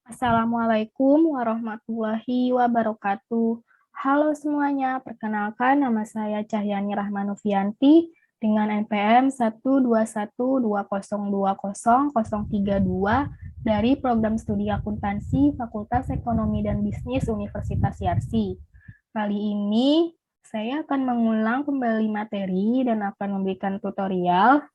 Assalamualaikum warahmatullahi wabarakatuh. Halo semuanya, perkenalkan nama saya Cahyani Rahmanufianti dengan NPM 12120200032 dari Program Studi Akuntansi Fakultas Ekonomi dan Bisnis Universitas Yarsi. Kali ini saya akan mengulang kembali materi dan akan memberikan tutorial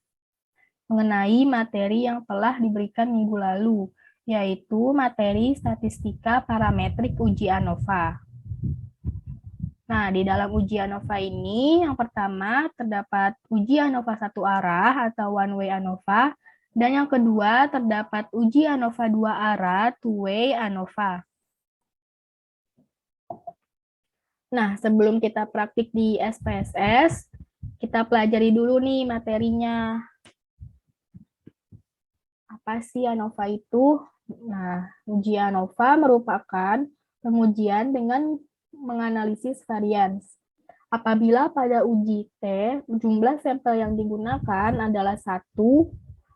mengenai materi yang telah diberikan minggu lalu, yaitu materi statistika parametrik uji ANOVA. Nah, di dalam uji ANOVA ini, yang pertama terdapat uji ANOVA satu arah atau one way ANOVA, dan yang kedua terdapat uji ANOVA dua arah, two way ANOVA. Nah, sebelum kita praktik di SPSS, kita pelajari dulu nih materinya. Apa sih ANOVA itu? Nah, uji ANOVA merupakan pengujian dengan menganalisis varians. Apabila pada uji T, jumlah sampel yang digunakan adalah 1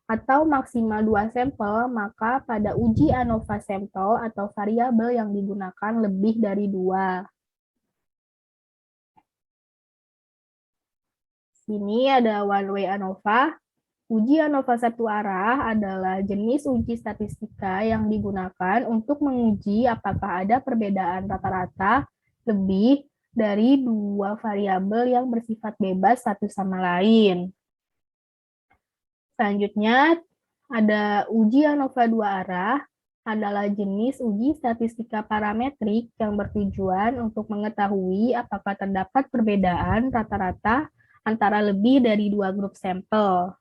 atau maksimal 2 sampel, maka pada uji ANOVA sampel atau variabel yang digunakan lebih dari 2. Sini ada one way ANOVA. Uji ANOVA satu arah adalah jenis uji statistika yang digunakan untuk menguji apakah ada perbedaan rata-rata lebih dari dua variabel yang bersifat bebas satu sama lain. Selanjutnya, ada uji ANOVA dua arah adalah jenis uji statistika parametrik yang bertujuan untuk mengetahui apakah terdapat perbedaan rata-rata antara lebih dari dua grup sampel.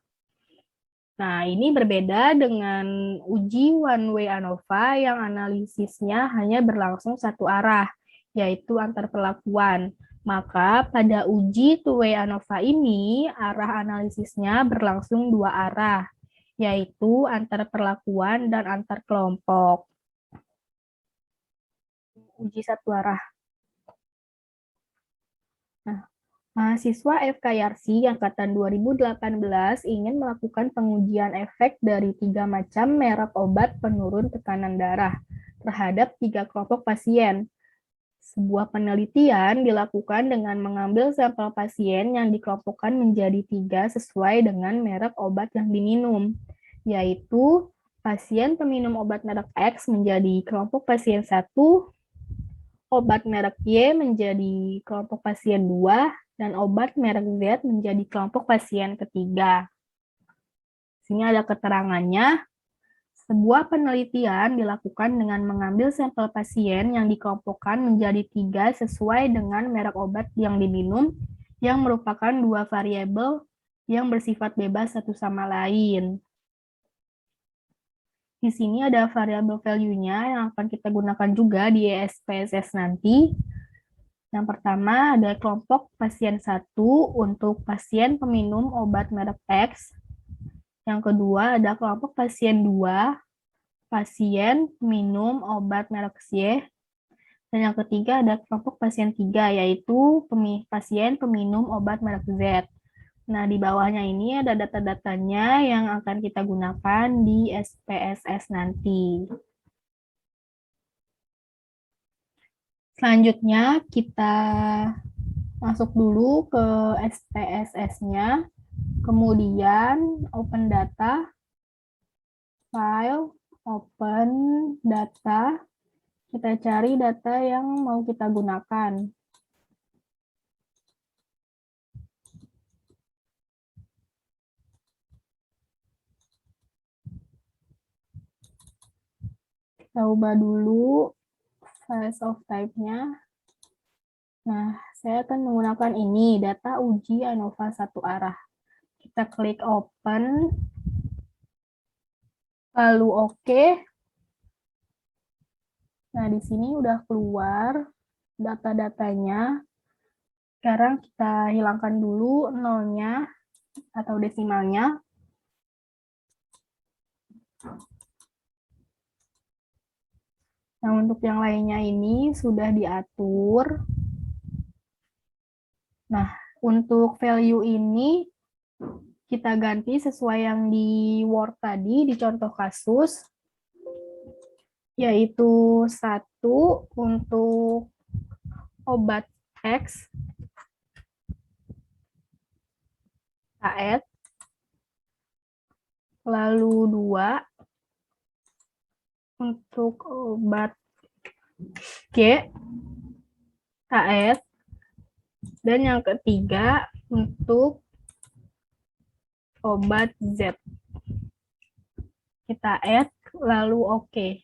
Nah, ini berbeda dengan uji one way ANOVA yang analisisnya hanya berlangsung satu arah, yaitu antar perlakuan. Maka pada uji two way ANOVA ini, arah analisisnya berlangsung dua arah, yaitu antar perlakuan dan antar kelompok. Uji satu arah. Nah, mahasiswa FK angkatan 2018 ingin melakukan pengujian efek dari 3 macam merek obat penurun tekanan darah terhadap 3 kelompok pasien. Sebuah penelitian dilakukan dengan mengambil sampel pasien yang dikelompokkan menjadi 3 sesuai dengan merek obat yang diminum, yaitu pasien peminum obat merek X menjadi kelompok pasien 1, obat merek Y menjadi kelompok pasien 2, dan obat merek Z menjadi kelompok pasien ketiga. Sini ada keterangannya. Sebuah penelitian dilakukan dengan mengambil sampel pasien yang dikelompokkan menjadi 3 sesuai dengan merek obat yang diminum, yang merupakan dua variabel yang bersifat bebas satu sama lain. Di sini ada variabel value-nya yang akan kita gunakan juga di SPSS nanti. Yang pertama ada kelompok pasien 1 untuk pasien peminum obat merek X. Yang kedua ada kelompok pasien 2, pasien peminum obat merek Y. Dan yang ketiga ada kelompok pasien 3, yaitu pasien peminum obat merek Z. Nah, di bawahnya ini ada data-datanya yang akan kita gunakan di SPSS nanti. Selanjutnya kita masuk dulu ke SPSS-nya, kemudian open data, file, open data, kita cari data yang mau kita gunakan. Kita ubah dulu size of type-nya. Nah, saya akan menggunakan ini, data uji ANOVA satu arah. Kita klik open, lalu oke. Nah, di sini udah keluar data-datanya. Sekarang kita hilangkan dulu nolnya atau desimalnya. Nah, untuk yang lainnya ini sudah diatur. Nah, untuk value ini kita ganti sesuai yang di Word tadi, di contoh kasus. yaitu 1 untuk obat X, KS, lalu 2 untuk obat G, KS, dan yang ketiga untuk obat Z. Kita add, lalu oke.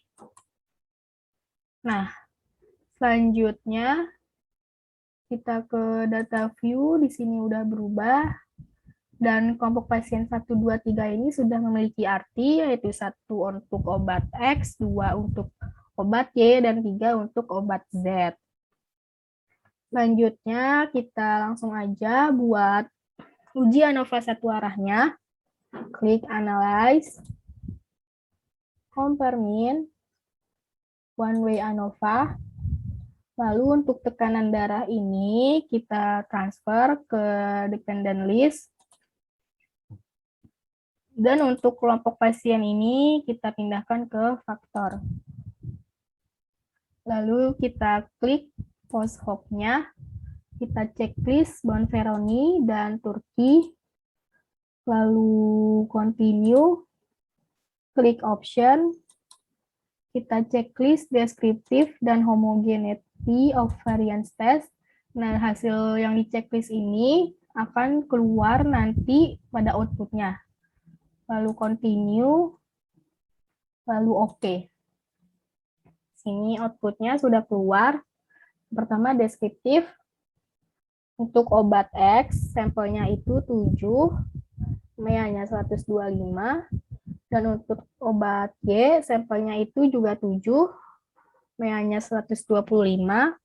Nah, selanjutnya kita ke data view, di sini udah berubah, dan kelompok pasien 1, 2, 3 ini sudah memiliki arti, yaitu 1 untuk obat X, 2 untuk obat Y, dan 3 untuk obat Z. Selanjutnya, kita langsung aja buat uji ANOVA satu arahnya. Klik Analyze, Compare Mean, One Way ANOVA. Lalu untuk tekanan darah ini kita transfer ke dependent list. Dan untuk kelompok pasien ini kita pindahkan ke faktor. Lalu kita klik post hoc-nya. Kita checklist Bonferroni dan Turki. Lalu continue. Klik option. Kita checklist descriptive dan homogeneity of variance test. Nah, hasil yang di checklist ini akan keluar nanti pada outputnya. Lalu continue, lalu oke. Sini outputnya sudah keluar. Pertama deskriptif. Untuk obat X, sampelnya itu 7, MEA-nya 125. Dan untuk obat Y, sampelnya itu juga 7, MEA-nya 125.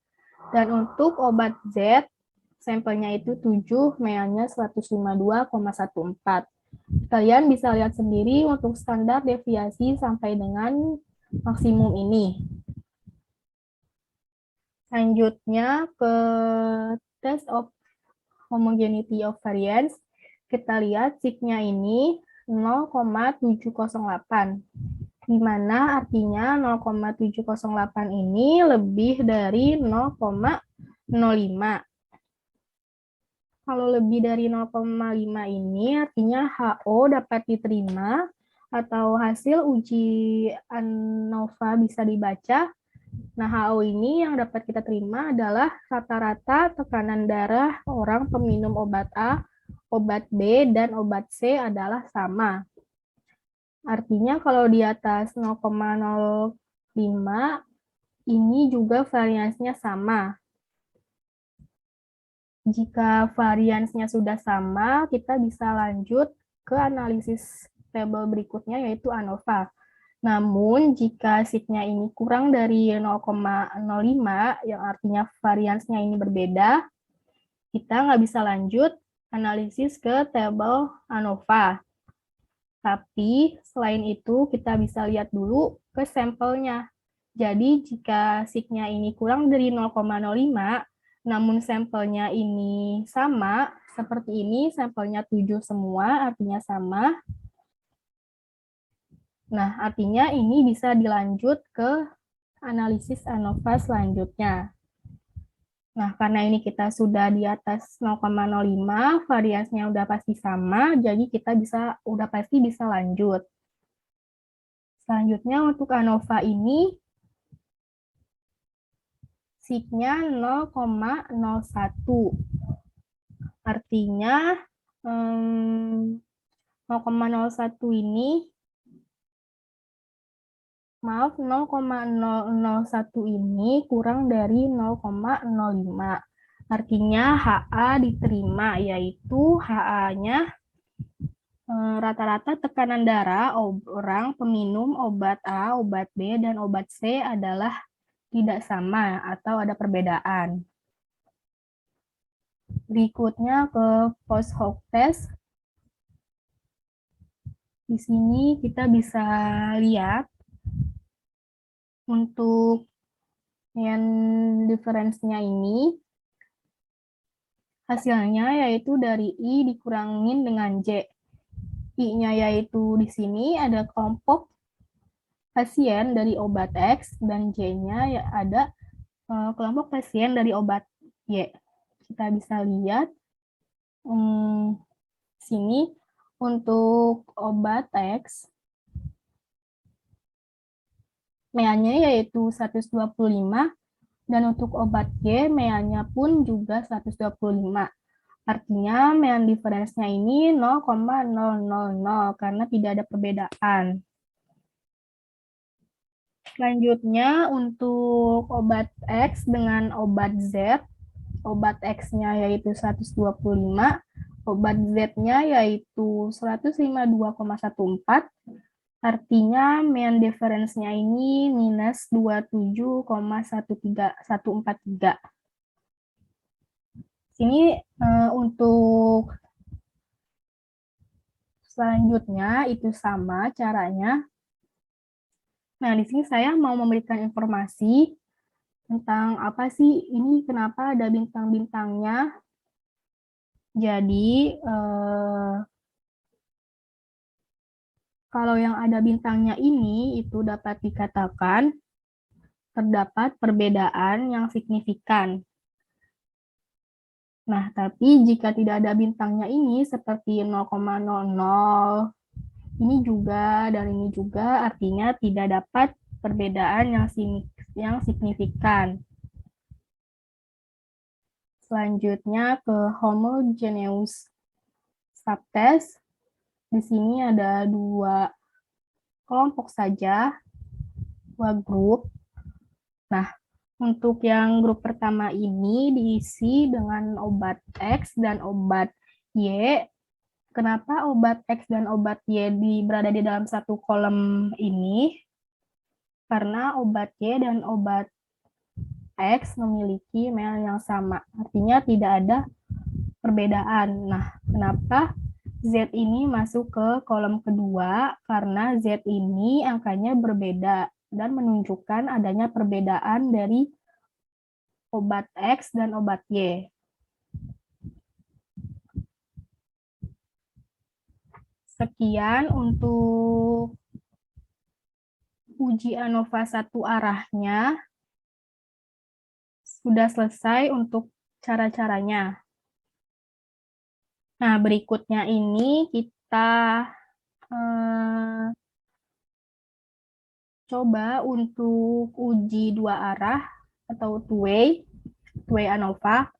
Dan untuk obat Z, sampelnya itu 7, MEA-nya 152,14. Kalian bisa lihat sendiri untuk standar deviasi sampai dengan maksimum ini. Selanjutnya ke test of homogeneity of variance, kita lihat sig-nya ini 0,708. Di mana artinya 0,708 ini lebih dari 0,05. Kalau lebih dari 0,5 ini artinya HO dapat diterima atau hasil uji ANOVA bisa dibaca. Nah, HO ini yang dapat kita terima adalah rata-rata tekanan darah orang peminum obat A, obat B, dan obat C adalah sama. Artinya kalau di atas 0,05 ini juga variansnya sama. Jika variansnya sudah sama, kita bisa lanjut ke analisis tabel berikutnya, yaitu ANOVA. Namun, jika sig-nya ini kurang dari 0,05, yang artinya variansnya ini berbeda, kita nggak bisa lanjut analisis ke tabel ANOVA. Tapi, selain itu, kita bisa lihat dulu ke sampelnya. Jadi, jika sig-nya ini kurang dari 0,05, namun sampelnya ini sama, seperti ini, sampelnya 7 semua, artinya sama. Nah, artinya ini bisa dilanjut ke analisis ANOVA selanjutnya. Nah, karena ini kita sudah di atas 0,05, variansnya udah pasti sama, jadi kita udah pasti bisa lanjut. Selanjutnya untuk ANOVA ini, sig-nya 0,01. Artinya 0,01 ini, maaf, 0,001 ini kurang dari 0,05. Artinya HA diterima, yaitu HA-nya rata-rata tekanan darah orang peminum obat A, obat B, dan obat C adalah tidak sama atau ada perbedaan. Berikutnya ke post hoc test. Di sini kita bisa lihat untuk yang difference-nya ini, hasilnya yaitu dari I dikurangin dengan J. I-nya yaitu di sini ada kelompok pasien dari obat X dan Y-nya ya ada kelompok pasien dari obat Y. Kita bisa lihat sini untuk obat X, MEA-nya yaitu 125, dan untuk obat Y, MEA-nya pun juga 125. Artinya mean difference-nya ini 0,000 karena tidak ada perbedaan. Selanjutnya untuk obat X dengan obat Z, obat X-nya yaitu 125, obat Z-nya yaitu 152,14, artinya mean difference-nya ini minus 27,143. Sini untuk selanjutnya itu sama caranya. Nah, di sini saya mau memberikan informasi tentang apa sih ini, kenapa ada bintang-bintangnya. Jadi, kalau yang ada bintangnya ini itu dapat dikatakan terdapat perbedaan yang signifikan. Nah, tapi jika tidak ada bintangnya ini seperti 0,00, ini juga dan ini juga, artinya tidak dapat perbedaan yang signifikan. Selanjutnya ke homogeneous subtest. Di sini ada dua kelompok saja, dua grup. Nah, untuk yang grup pertama ini diisi dengan obat X dan obat Y. Kenapa obat X dan obat Y berada di dalam satu kolom ini? Karena obat Y dan obat X memiliki mel yang sama. Artinya tidak ada perbedaan. Nah, kenapa Z ini masuk ke kolom kedua? Karena Z ini angkanya berbeda dan menunjukkan adanya perbedaan dari obat X dan obat Y. Sekian untuk uji ANOVA satu arahnya. Sudah selesai untuk cara-caranya. Nah, berikutnya ini kita coba untuk uji dua arah atau two-way ANOVA.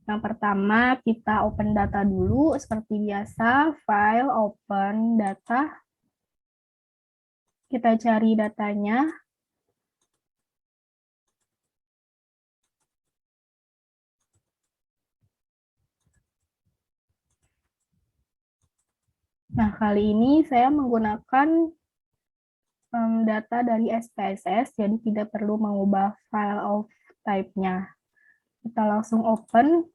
Yang pertama, kita open data dulu. Seperti biasa, file, open data. Kita cari datanya. Nah, kali ini saya menggunakan data dari SPSS, jadi tidak perlu mengubah file of type-nya. Kita langsung open.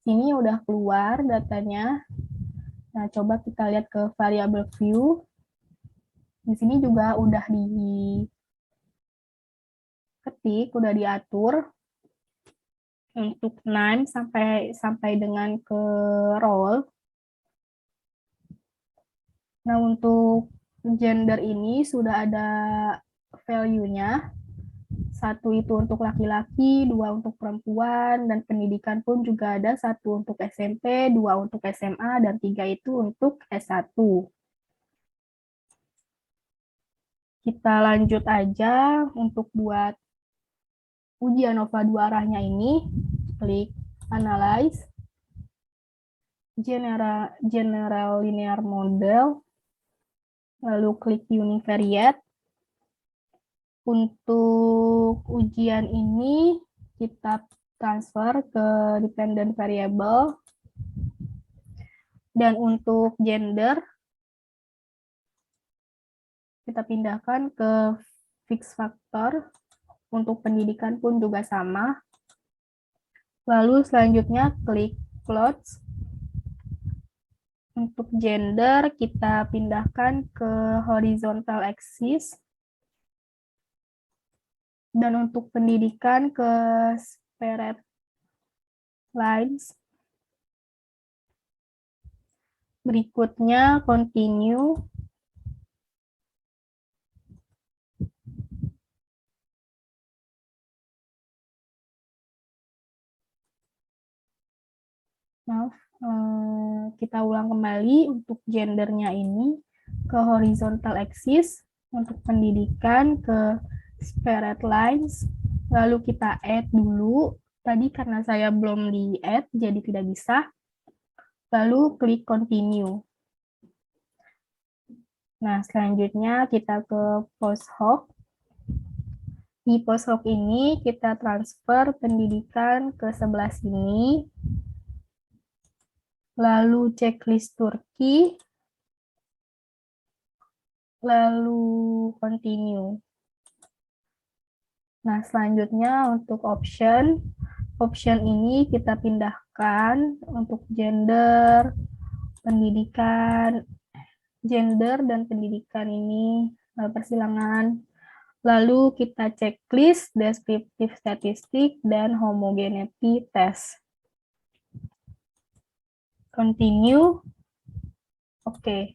Sini udah keluar datanya. Nah, coba kita lihat ke variable view. Di sini juga udah diketik, udah diatur untuk name sampai dengan ke role. Nah, untuk gender ini sudah ada value-nya. 1 itu untuk laki-laki, 2 untuk perempuan, dan pendidikan pun juga ada 1 untuk SMP, 2 untuk SMA, dan 3 itu untuk S1. Kita lanjut aja untuk buat uji ANOVA dua arahnya ini. Klik Analyze, General Linear Model, lalu klik Univariate. Untuk ujian ini kita transfer ke dependent variable, dan untuk gender kita pindahkan ke fixed factor. Untuk pendidikan pun juga sama. Lalu selanjutnya klik close. Untuk gender kita pindahkan ke horizontal axis. Dan untuk pendidikan ke spread lines. Berikutnya continue. Maaf, kita ulang kembali untuk gendernya ini ke horizontal axis, untuk pendidikan ke straight lines, lalu kita add dulu. Tadi karena saya belum di add, jadi tidak bisa. Lalu klik continue. Nah, selanjutnya kita ke post hoc. Di post hoc ini kita transfer pendidikan ke sebelah sini, lalu checklist Turki, lalu continue. Nah, selanjutnya untuk option ini kita pindahkan untuk gender, pendidikan, gender dan pendidikan ini persilangan. Lalu kita checklist, descriptive statistik, dan homogeneity test. Continue. Oke.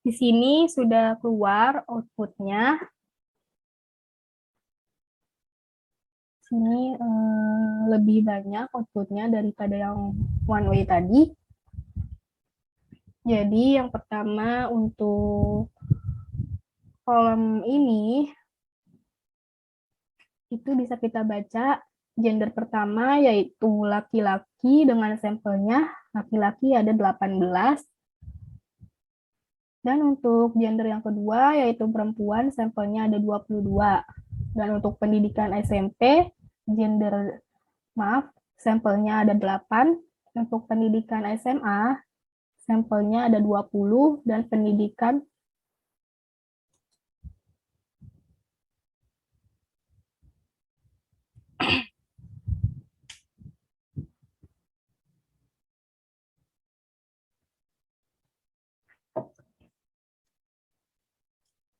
Di sini sudah keluar outputnya. Sini lebih banyak outputnya daripada yang one way tadi. Jadi yang pertama untuk kolom ini itu bisa kita baca gender pertama yaitu laki-laki dengan sampelnya laki-laki ada 18. Dan untuk gender yang kedua yaitu perempuan sampelnya ada 22. Dan untuk pendidikan SMP sampelnya ada 8. Untuk pendidikan SMA sampelnya ada 20 dan pendidikan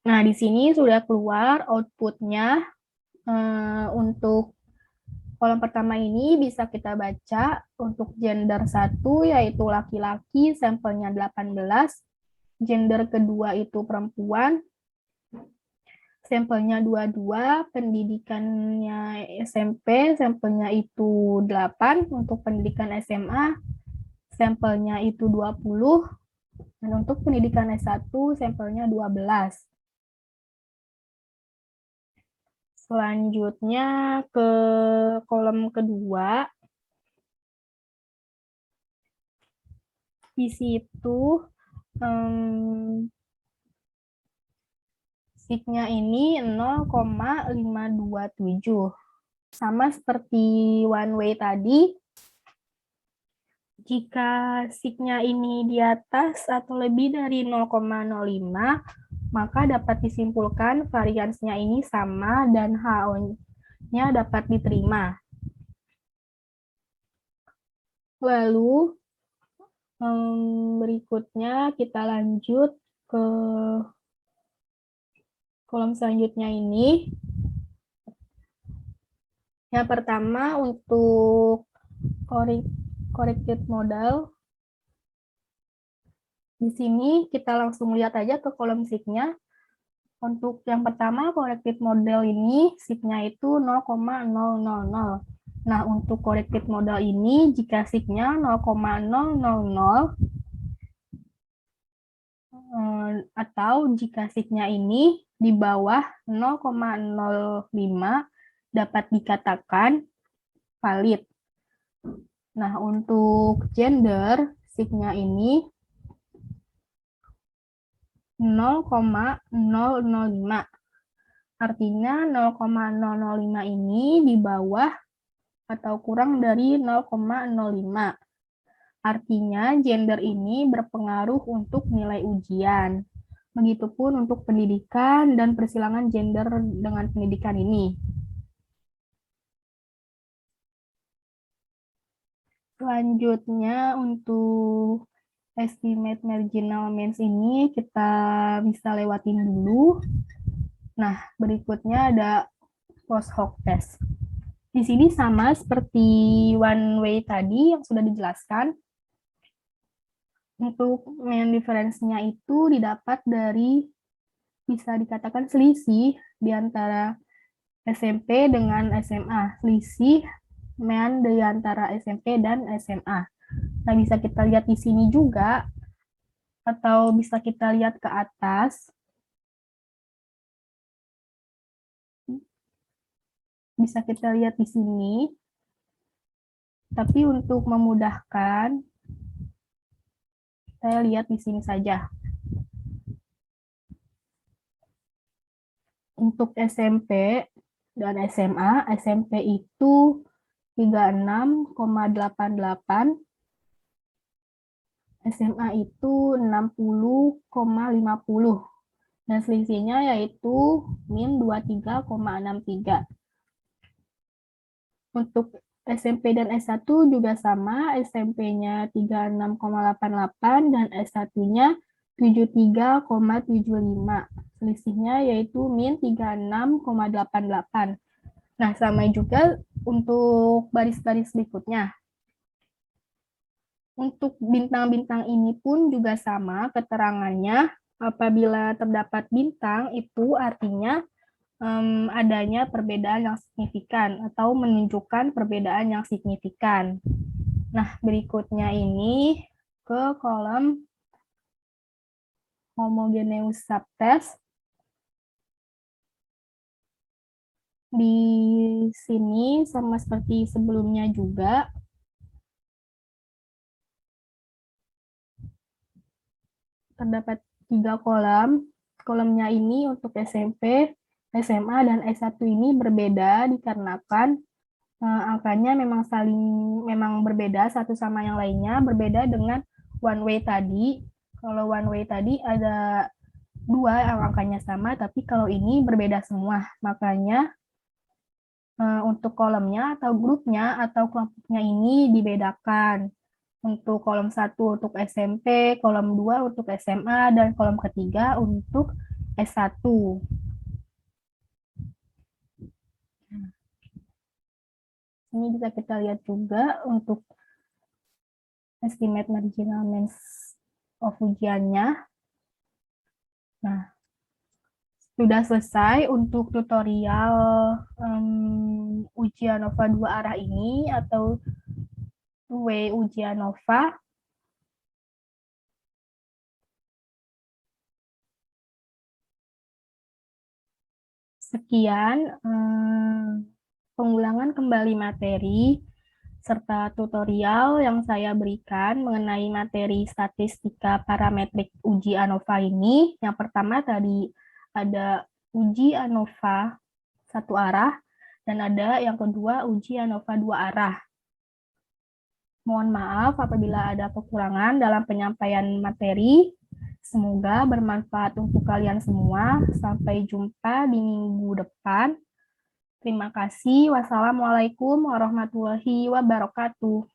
Nah, di sini sudah keluar outputnya. Untuk kolom pertama ini bisa kita baca untuk gender 1 yaitu laki-laki, sampelnya 18. Gender kedua itu perempuan, sampelnya 22. Pendidikannya SMP, sampelnya itu 8. Untuk pendidikan SMA, sampelnya itu 20. Dan untuk pendidikan S1, sampelnya 12. Selanjutnya ke kolom kedua. Di situ signya ini 0,527. Sama seperti one way tadi, jika signya ini di atas atau lebih dari 0,05, maka dapat disimpulkan variansnya ini sama dan HO-nya dapat diterima. Lalu berikutnya kita lanjut ke kolom selanjutnya ini. Yang pertama untuk corrected model. Di sini kita langsung lihat aja ke kolom signya. Untuk yang pertama, corrected model ini signya itu 0,000. Nah, untuk corrected model ini, jika signya 0,000 atau jika signya ini di bawah 0,05 dapat dikatakan valid. Nah, untuk gender, signya ini 0,005. Artinya 0,005 ini di bawah atau kurang dari 0,05. Artinya gender ini berpengaruh untuk nilai ujian. Begitupun untuk pendidikan dan persilangan gender dengan pendidikan ini. Selanjutnya untuk estimate marginal means ini kita bisa lewatin dulu. Nah, berikutnya ada post hoc test. Di sini sama seperti one way tadi yang sudah dijelaskan. Untuk main difference-nya itu didapat dari, bisa dikatakan selisih di antara SMP dengan SMA. Selisih pencapaian di antara SMP dan SMA. Nah, bisa kita lihat di sini juga, atau bisa kita lihat ke atas, bisa kita lihat di sini, tapi untuk memudahkan, saya lihat di sini saja. Untuk SMP dan SMA, SMP itu 36,88, SMA itu 60,50, dan selisihnya yaitu min 23,63. Untuk SMP dan S1 juga sama, SMP-nya 36,88 dan S1-nya 73,75. Selisihnya yaitu min 36,88. Nah, sama juga untuk baris-baris berikutnya. Untuk bintang-bintang ini pun juga sama keterangannya. Apabila terdapat bintang, itu artinya adanya perbedaan yang signifikan atau menunjukkan perbedaan yang signifikan. Nah, berikutnya ini ke kolom homogeneous subtest. Di sini sama seperti sebelumnya juga, terdapat 3 kolom. Kolomnya ini untuk SMP, SMA, dan S1 ini berbeda dikarenakan angkanya memang berbeda satu sama yang lainnya, berbeda dengan one way tadi. Kalau one way tadi ada 2 yang angkanya sama, tapi kalau ini berbeda semua. Makanya untuk kolomnya atau grupnya atau kelompoknya ini dibedakan. Untuk kolom 1 untuk SMP, kolom 2 untuk SMA, dan kolom ketiga untuk S1. Ini bisa kita lihat juga untuk estimate marginal means of ujiannya. Nah, sudah selesai untuk tutorial ujian ANOVA 2 arah ini atau two-way ujian ANOVA. Sekian pengulangan kembali materi serta tutorial yang saya berikan mengenai materi statistika parametrik uji ANOVA ini. Yang pertama tadi ada uji ANOVA satu arah, dan ada yang kedua uji ANOVA 2 arah. Mohon maaf apabila ada kekurangan dalam penyampaian materi. Semoga bermanfaat untuk kalian semua. Sampai jumpa di minggu depan. Terima kasih. Wassalamualaikum warahmatullahi wabarakatuh.